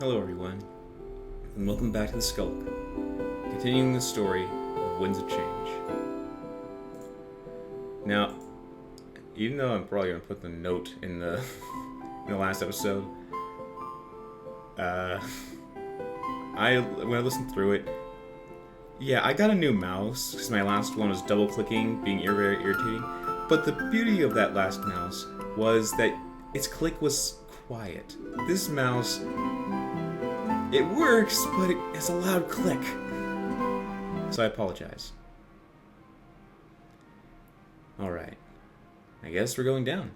Hello everyone, and welcome back to the Skulk, continuing the story of Winds of Change. Now, even though I'm probably going to put the note in the last episode, when I listened through it, yeah, I got a new mouse, because my last one was double-clicking, being very irritating, but the beauty of that last mouse was that its click was quiet. This mouse, it works, but it's a loud click. So I apologize. Alright. I guess we're going down.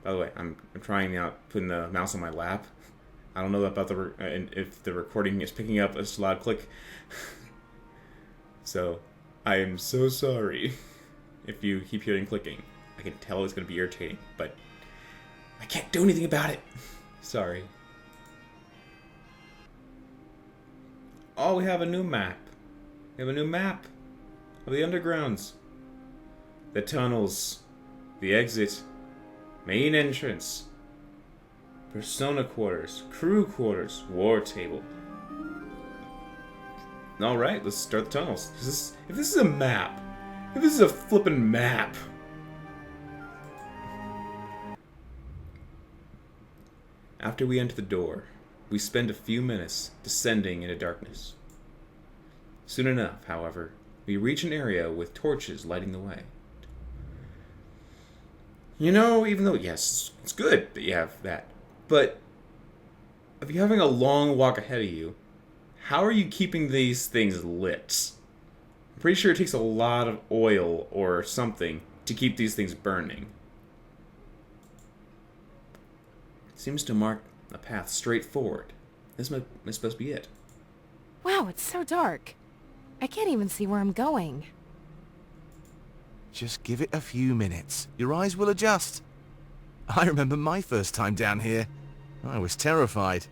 By the way, I'm trying out putting the mouse on my lap. I don't know about if the recording is picking up a loud click. So, I am so sorry if you keep hearing clicking. I can tell it's going to be irritating, but I can't do anything about it. Sorry. Oh, we have a new map. We have a new map of the undergrounds. The tunnels. The exit. Main entrance. Persona quarters. Crew quarters. War table. Alright, let's start the tunnels. If this is a map. If this is a flippin' map. After we enter the door, we spend a few minutes descending into darkness. Soon enough, however, we reach an area with torches lighting the way. You know, even though, yes, it's good that you have that, but if you're having a long walk ahead of you, how are you keeping these things lit? I'm pretty sure it takes a lot of oil or something to keep these things burning. It seems to mark a path straight forward. This is supposed to be it. Wow, it's so dark. I can't even see where I'm going. Just give it a few minutes. Your eyes will adjust. I remember my first time down here. I was terrified.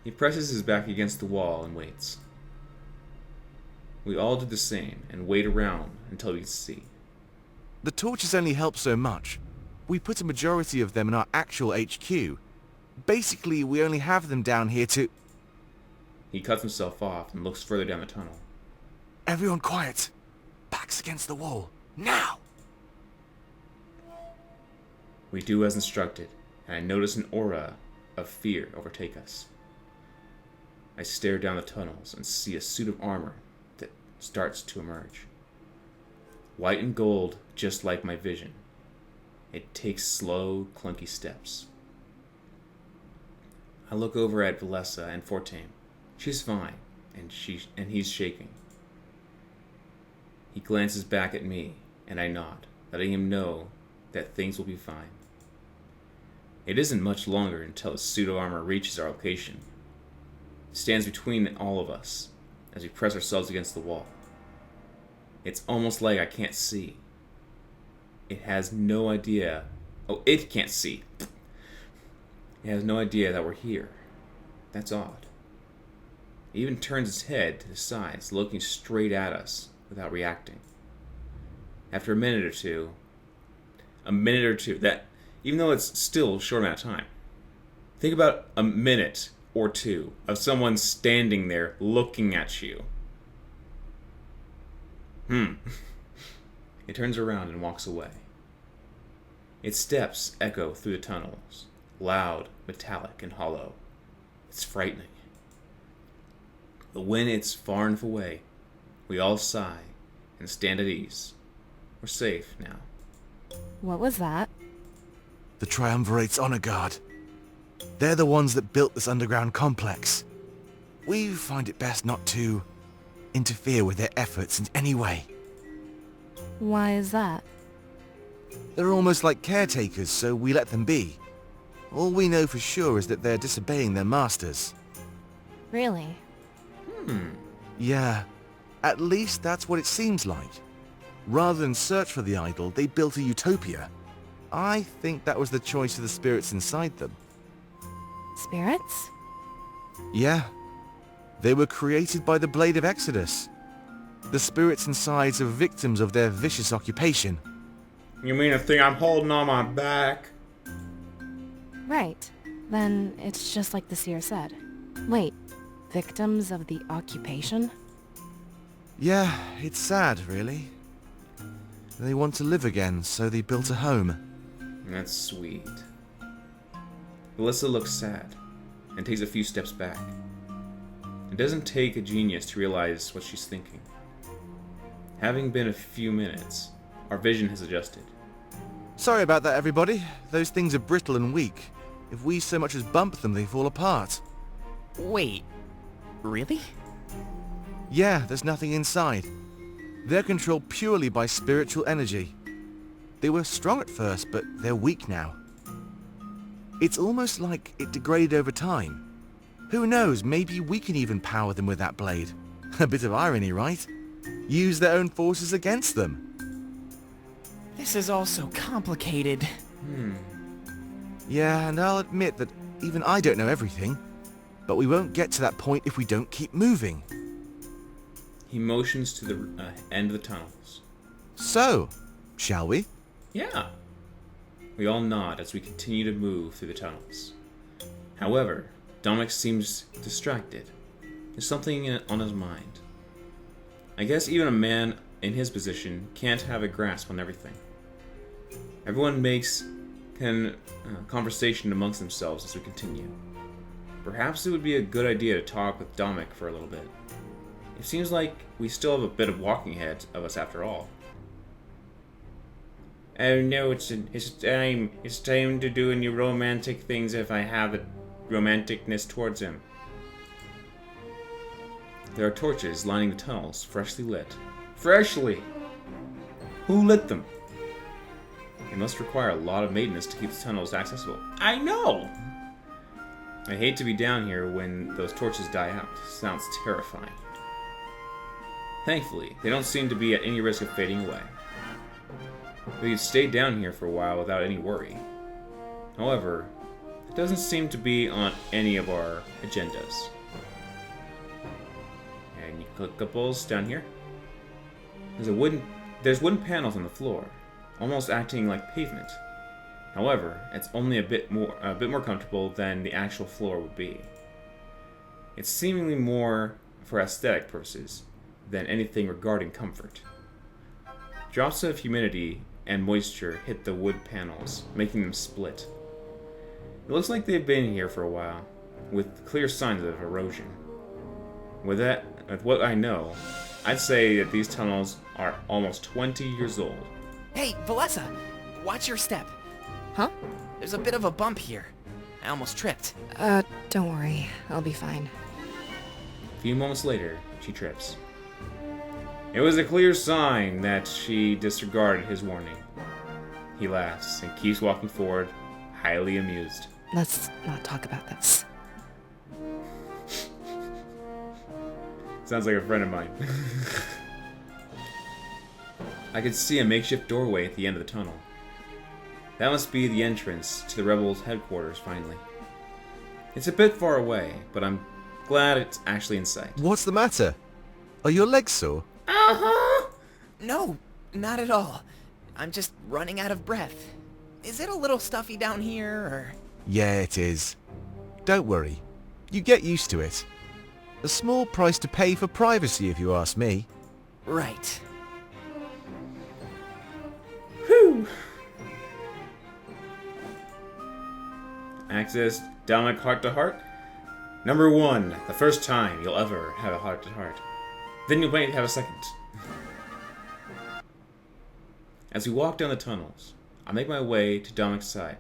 He presses his back against the wall and waits. We all do the same and wait around until we see. The torches only help so much. We put a majority of them in our actual HQ. Basically, we only have them down here to... He cuts himself off and looks further down the tunnel. Everyone quiet. Backs against the wall. Now! We do as instructed, and I notice an aura of fear overtake us. I stare down the tunnels and see a suit of armor that starts to emerge. White and gold, just like my vision. It takes slow, clunky steps. I look over at Valessa and Fortame. She's fine, and he's shaking. He glances back at me, and I nod, letting him know that things will be fine. It isn't much longer until the suit of armor reaches our location. It stands between all of us as we press ourselves against the wall. It's almost like I can't see. It has no idea. Oh, it can't see. It has no idea that we're here. That's odd. It even turns its head to the sides, looking straight at us without reacting. After a minute or two, that, even though it's still a short amount of time, think about a minute or two of someone standing there looking at you. It turns around and walks away. Its steps echo through the tunnels, loud, metallic, and hollow. It's frightening. But when it's far enough away, we all sigh and stand at ease. We're safe now. What was that? The Triumvirate's honor guard. They're the ones that built this underground complex. We find it best not to interfere with their efforts in any way. Why is that? They're almost like caretakers, so we let them be. All we know for sure is that they're disobeying their masters. Really? Yeah, at least that's what it seems like. Rather than search for the idol, they built a utopia. I think that was the choice of the spirits inside them. Spirits? Yeah. They were created by the Blade of Exodus. The spirits inside are victims of their vicious occupation. You mean the thing I'm holding on my back? Right. Then it's just like the seer said. Wait, victims of the occupation? Yeah, it's sad, really. They want to live again, so they built a home. That's sweet. Alyssa looks sad and takes a few steps back. It doesn't take a genius to realize what she's thinking. Having been a few minutes, our vision has adjusted. Sorry about that, everybody. Those things are brittle and weak. If we so much as bump them, they fall apart. Wait, really? Yeah, there's nothing inside. They're controlled purely by spiritual energy. They were strong at first, but they're weak now. It's almost like it degraded over time. Who knows, maybe we can even power them with that blade. A bit of irony, right? Use their own forces against them. This is all so complicated. Yeah, and I'll admit that even I don't know everything. But we won't get to that point if we don't keep moving. He motions to the end of the tunnels. So, shall we? Yeah. We all nod as we continue to move through the tunnels. However, Dominic seems distracted. There's something on his mind. I guess even a man in his position can't have a grasp on everything. Everyone makes conversation amongst themselves as we continue. Perhaps it would be a good idea to talk with Dominic for a little bit. It seems like we still have a bit of walking ahead of us after all. Oh no, it's time. It's time to do any romantic things if I have a romanticness towards him. There are torches lining the tunnels, freshly lit. Freshly! Who lit them? It must require a lot of maintenance to keep the tunnels accessible. I know! I hate to be down here when those torches die out. Sounds terrifying. Thankfully, they don't seem to be at any risk of fading away. We could stay down here for a while without any worry. However, it doesn't seem to be on any of our agendas. Any clickables down here? There's wooden panels on the floor, almost acting like pavement. However, it's only a bit more comfortable than the actual floor would be. It's seemingly more for aesthetic purposes than anything regarding comfort. Drops of humidity and moisture hit the wood panels, making them split. It looks like they've been here for a while, with clear signs of erosion. With what I know, I'd say that these tunnels are almost 20 years old. Hey, Valessa! Watch your step. Huh? There's a bit of a bump here. I almost tripped. Don't worry. I'll be fine. A few moments later, she trips. It was a clear sign that she disregarded his warning. He laughs and keeps walking forward, highly amused. Let's not talk about this. Sounds like a friend of mine. I could see a makeshift doorway at the end of the tunnel. That must be the entrance to the rebels' headquarters, finally. It's a bit far away, but I'm glad it's actually in sight. What's the matter? Are your legs sore? Uh-huh! No, not at all. I'm just running out of breath. Is it a little stuffy down here, or...? Yeah, it is. Don't worry. You get used to it. A small price to pay for privacy, if you ask me. Right. Whew! Access Dominic heart-to-heart? Number 1, the first time you'll ever have a heart-to-heart. Then you might have a second. As we walk down the tunnels, I make my way to Dominic's side.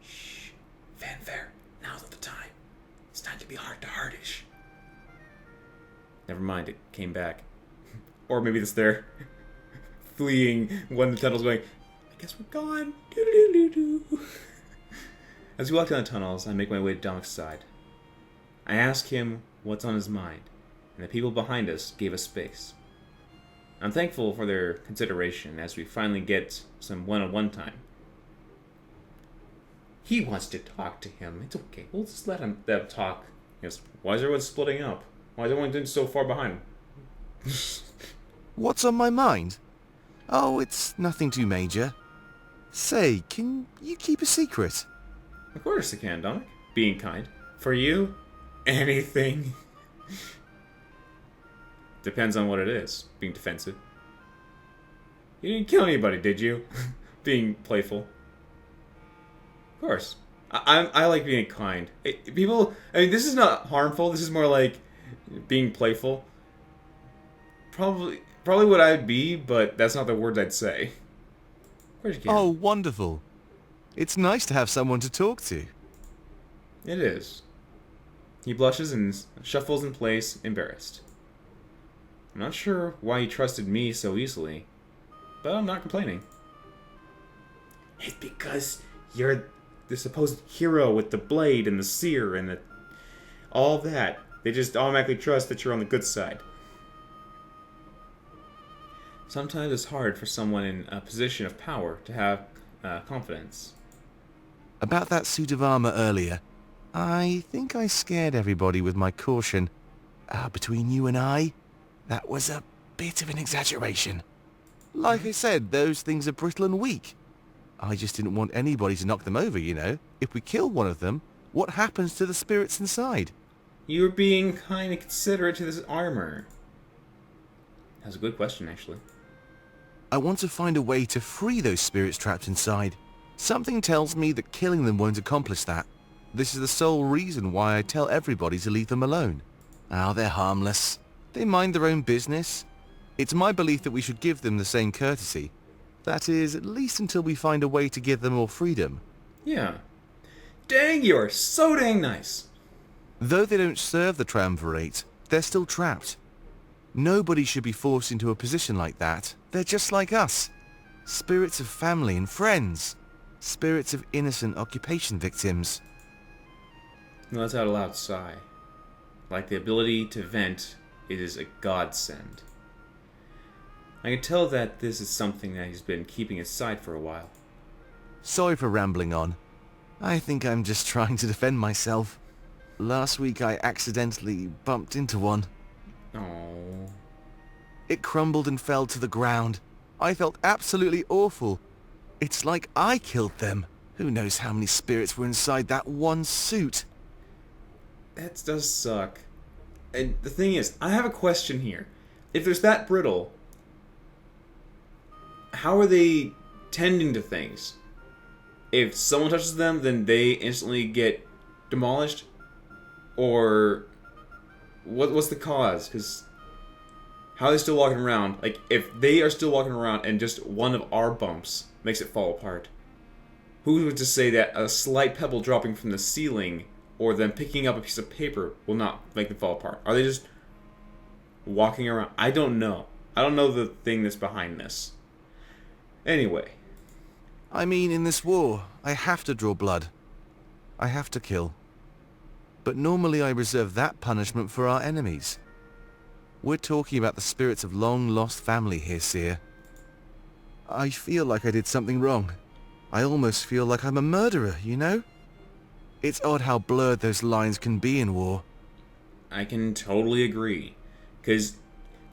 Shh, fanfare, now's not the time. It's time to be heart-to-heartish. Never mind, it came back. Or maybe it's there, fleeing when the tunnel's going, I guess we're gone. Doo-doo-doo-doo. As we walk down the tunnels, I make my way to Dominic's side. I ask him what's on his mind, and the people behind us gave us space. I'm thankful for their consideration as we finally get some one-on-one time. He wants to talk to him. It's okay. We'll just let them talk. He goes, why is everyone splitting up? Why is everyone so far behind him? What's on my mind? Oh, it's nothing too major. Say, can you keep a secret? Of course it can, Dominic. Being kind. For you, anything. Depends on what it is. Being defensive. You didn't kill anybody, did you? Being playful. Of course. I like being kind. People, I mean, this is not harmful. This is more like being playful. Probably what I'd be, but that's not the words I'd say. Where'd you get Oh, wonderful. It's nice to have someone to talk to. It is. He blushes and shuffles in place, embarrassed. I'm not sure why he trusted me so easily, but I'm not complaining. It's because you're the supposed hero with the blade and the seer and all that. They just automatically trust that you're on the good side. Sometimes it's hard for someone in a position of power to have confidence. About that suit of armor earlier, I think I scared everybody with my caution. Between you and I, that was a bit of an exaggeration. Like I said, those things are brittle and weak. I just didn't want anybody to knock them over, you know. If we kill one of them, what happens to the spirits inside? You're being kind of considerate to this armor. That's a good question, actually. I want to find a way to free those spirits trapped inside. Something tells me that killing them won't accomplish that. This is the sole reason why I tell everybody to leave them alone. They're harmless. They mind their own business. It's my belief that we should give them the same courtesy. That is, at least until we find a way to give them more freedom. Yeah. Dang, you're so dang nice. Though they don't serve the triumvirate, they're still trapped. Nobody should be forced into a position like that. They're just like us. Spirits of family and friends. Spirits of innocent occupation victims. He lets out a loud sigh. Like the ability to vent, it is a godsend. I can tell that this is something that he's been keeping aside for a while. Sorry for rambling on. I think I'm just trying to defend myself. Last week I accidentally bumped into one. Oh. It crumbled and fell to the ground. I felt absolutely awful. It's like I killed them. Who knows how many spirits were inside that one suit? That does suck. And the thing is, I have a question here. If there's that brittle, how are they tending to things? If someone touches them, then they instantly get demolished? Or what's the cause? Because how are they still walking around? Like, if they are still walking around and just one of our bumps makes it fall apart, who would just say that a slight pebble dropping from the ceiling or them picking up a piece of paper will not make them fall apart? Are they just walking around? I don't know. I don't know the thing that's behind this. Anyway. I mean, in this war, I have to draw blood. I have to kill. But normally I reserve that punishment for our enemies. We're talking about the spirits of long-lost family here, Seer. I feel like I did something wrong. I almost feel like I'm a murderer, you know? It's odd how blurred those lines can be in war. I can totally agree. Because,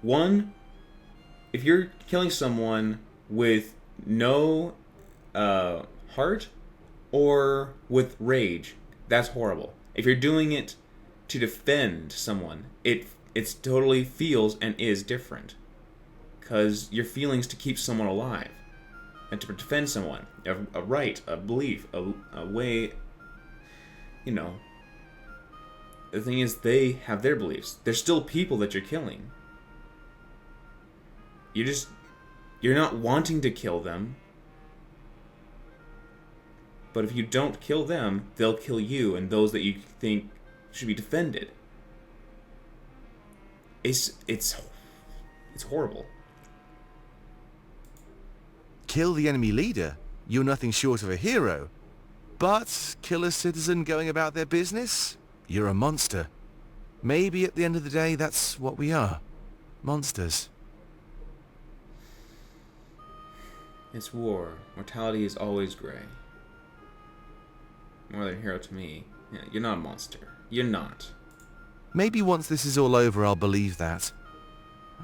one, if you're killing someone with no heart or with rage, that's horrible. If you're doing it to defend someone, it totally feels and is different. Because your feelings to keep someone alive and to defend someone, a right, a belief, a way, you know. The thing is, they have their beliefs. They're still people that you're killing. You're not wanting to kill them. But if you don't kill them, they'll kill you and those that you think should be defended. It's horrible. Kill the enemy leader? You're nothing short of a hero. But kill a citizen going about their business? You're a monster. Maybe at the end of the day, that's what we are. Monsters. It's war. Mortality is always gray. More than a hero to me. Yeah, you're not a monster. You're not. Maybe once this is all over, I'll believe that.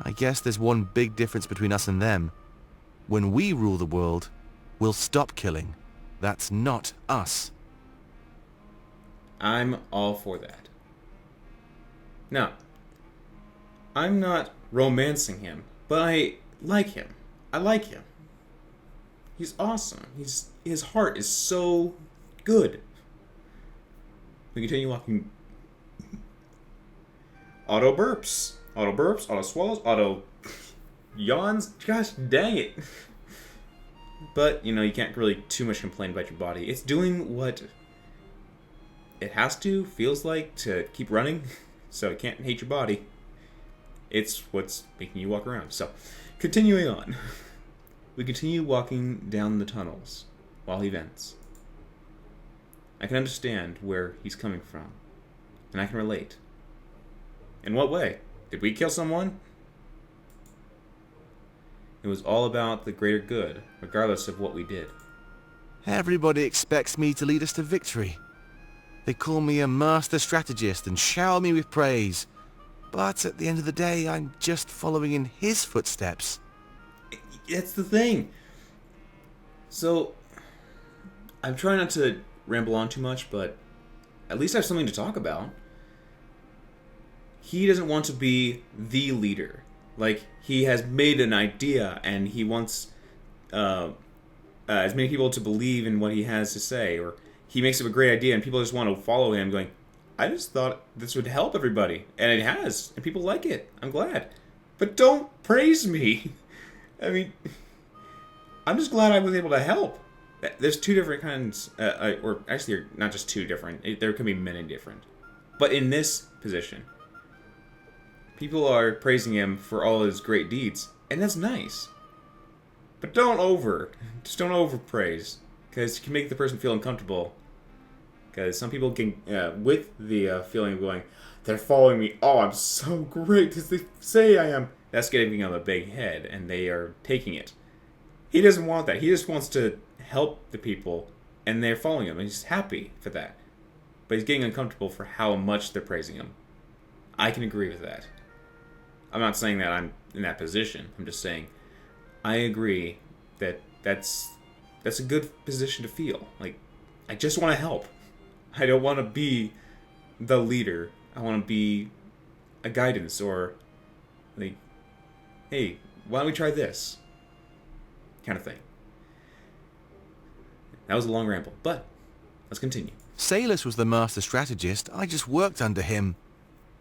I guess there's one big difference between us and them. When we rule the world, we'll stop killing. That's not us. I'm all for that. Now, I'm not romancing him, but I like him. I like him. He's awesome. His heart is so good. We continue walking. Auto burps, auto swallows, auto yawns. Gosh dang it. But, you can't really too much complain about your body. It's doing what it has to, feels like, to keep running. So it can't hate your body. It's what's making you walk around. So, continuing on. We continue walking down the tunnels while he vents. I can understand where he's coming from. And I can relate. In what way? Did we kill someone? It was all about the greater good, regardless of what we did. Everybody expects me to lead us to victory. They call me a master strategist and shower me with praise. But at the end of the day, I'm just following in his footsteps. That's the thing. So, I'm trying not to ramble on too much, but at least I have something to talk about. He doesn't want to be the leader. Like, he has made an idea, and he wants as many people to believe in what he has to say, or he makes up a great idea, and people just want to follow him, going, I just thought this would help everybody, and it has, and people like it. I'm glad. But don't praise me. I mean, I'm just glad I was able to help. There's two different kinds, or actually, not just two different. There can be many different. But in this position, people are praising him for all his great deeds, and that's nice. But don't overpraise, because it can make the person feel uncomfortable. Because some people can, with the feeling of going, they're following me, oh, I'm so great, because they say I am. That's giving them a big head, and they are taking it. He doesn't want that. He just wants to help the people, and they're following him, and he's happy for that. But he's getting uncomfortable for how much they're praising him. I can agree with that. I'm not saying that I'm in that position. I'm just saying I agree that that's a good position to feel. Like, I just want to help. I don't want to be the leader. I want to be a guidance, or like, hey, why don't we try this? Kind of thing. That was a long ramble, but let's continue. Salus was the master strategist. I just worked under him.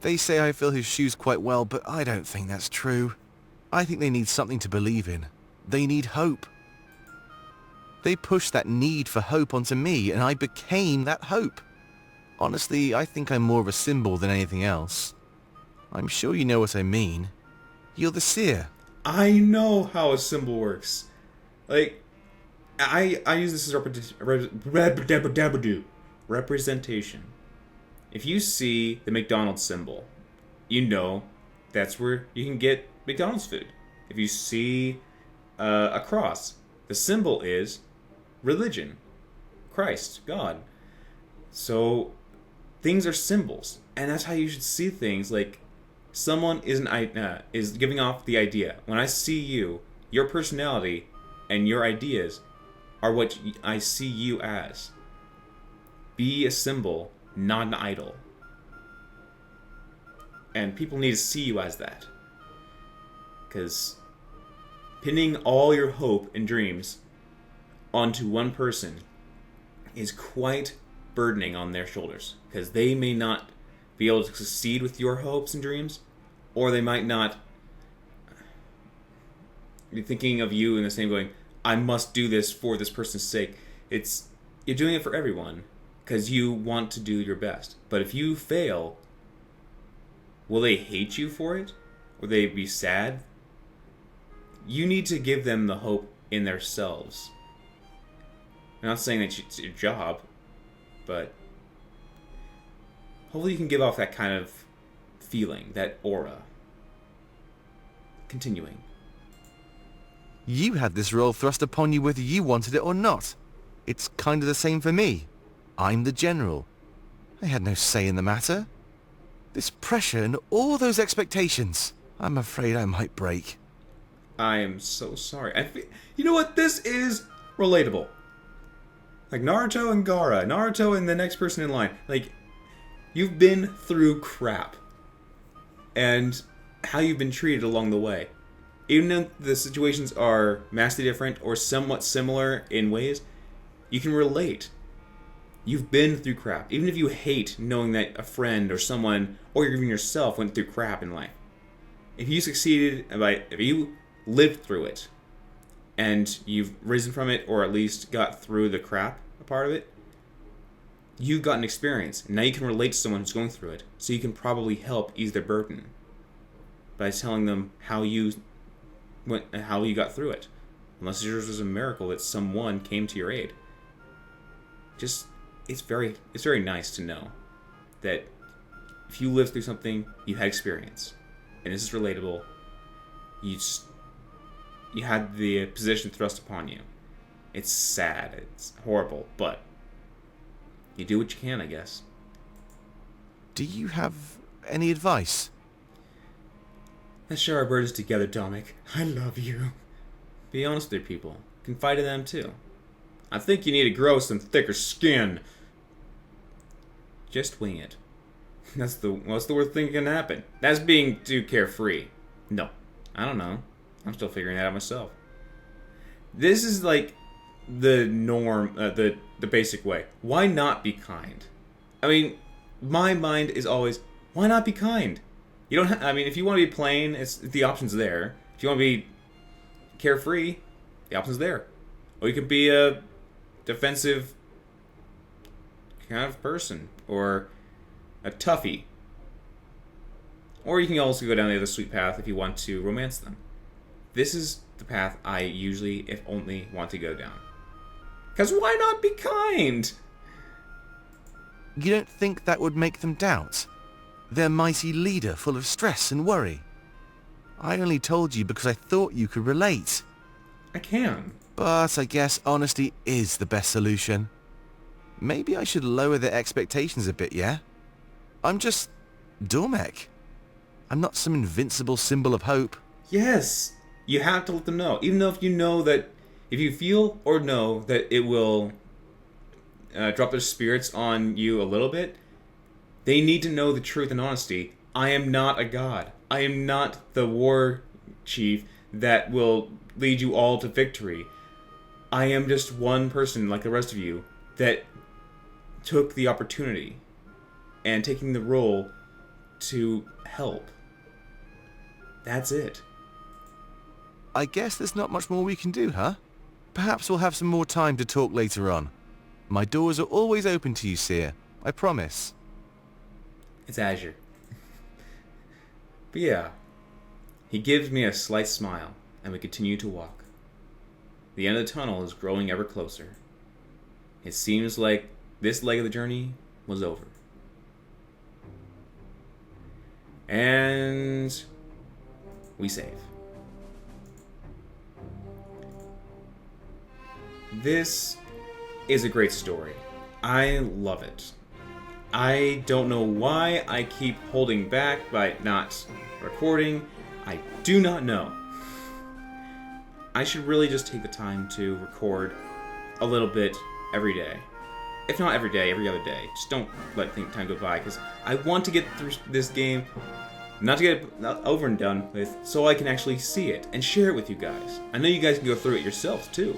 They say I fill his shoes quite well, but I don't think that's true. I think they need something to believe in. They need hope. They pushed that need for hope onto me, and I became that hope. Honestly, I think I'm more of a symbol than anything else. I'm sure you know what I mean. You're the seer. I know how a symbol works. Like, I use this as representation. If you see the McDonald's symbol, you know that's where you can get McDonald's food. If you see a cross, the symbol is religion, Christ, God. So things are symbols, and that's how you should see things. Like, someone is giving off the idea. When I see you, your personality and your ideas are what I see you as. Be a symbol, not an idol. And people need to see you as that. Because pinning all your hope and dreams onto one person is quite burdening on their shoulders. Because they may not be able to succeed with your hopes and dreams, or they might not be thinking of you in the same going, I must do this for this person's sake. You're doing it for everyone, because you want to do your best. But if you fail, will they hate you for it? Will they be sad? You need to give them the hope in themselves. I'm not saying that it's your job, but hopefully you can give off that kind of feeling, that aura. Continuing. You had this role thrust upon you whether you wanted it or not. It's kind of the same for me. I'm the general. I had no say in the matter. This pressure and all those expectations, I'm afraid I might break. I am so sorry. You know what? This is relatable. Like Naruto and Gaara. Naruto and the next person in line. Like, You've been through crap. And how you've been treated along the way. Even if the situations are massively different or somewhat similar in ways, you can relate. You've been through crap. Even if you hate knowing that a friend or someone, or even yourself, went through crap in life. If you succeeded, if you lived through it, and you've risen from it, or at least got through the crap part of it, you've got an experience. Now you can relate to someone who's going through it, so you can probably help ease their burden by telling them how you got through it. Unless yours was a miracle that someone came to your aid. It's very nice to know that if you lived through something, you had experience, and this is relatable. You had the position thrust upon you. It's sad, it's horrible, but you do what you can, I guess. Do you have any advice? Let's share our burdens together, Dominic. I love you. Be honest with your people. Confide in them too. I think you need to grow some thicker skin. Just wing it. What's the worst thing that can happen? That's being too carefree. No. I don't know. I'm still figuring that out myself. This is like the norm, the basic way. Why not be kind? I mean, my mind is always, why not be kind? You don't. If you want to be plain, the option's there. If you want to be carefree, the option's there. Or you could be a defensive kind of person, or a toughie. Or you can also go down the other sweet path if you want to romance them. This is the path I usually, if only, want to go down. Because why not be kind? You don't think that would make them doubt? Their mighty leader full of stress and worry. I only told you because I thought you could relate. I can. But I guess honesty is the best solution. Maybe I should lower their expectations a bit, yeah? I'm just Dormek. I'm not some invincible symbol of hope. Yes, you have to let them know. Even though if you feel or know that it will drop their spirits on you a little bit, they need to know the truth and honesty. I am not a god. I am not the war chief that will lead you all to victory. I am just one person like the rest of you that took the opportunity and taking the role to help. That's it. I guess there's not much more we can do, huh? Perhaps we'll have some more time to talk later on. My doors are always open to you, Seer. I promise. It's Azure. But yeah, he gives me a slight smile, and we continue to walk. The end of the tunnel is growing ever closer. It seems like this leg of the journey was over. And we save. This is a great story. I love it. I don't know why I keep holding back by not recording. I do not know. I should really just take the time to record a little bit every day. If not every day, every other day. Just don't let time go by, because I want to get through this game, not to get it over and done with, so I can actually see it and share it with you guys. I know you guys can go through it yourselves too.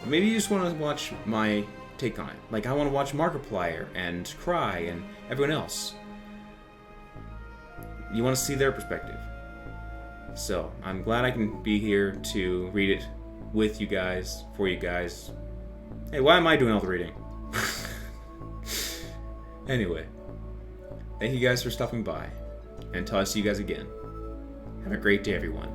Maybe you just want to watch my take on it. Like I want to watch Markiplier and Cry and everyone else. You want to see their perspective. So, I'm glad I can be here to read it with you guys, for you guys. Hey, why am I doing all the reading? Anyway, thank you guys for stopping by, and until I see you guys again, have a great day, everyone.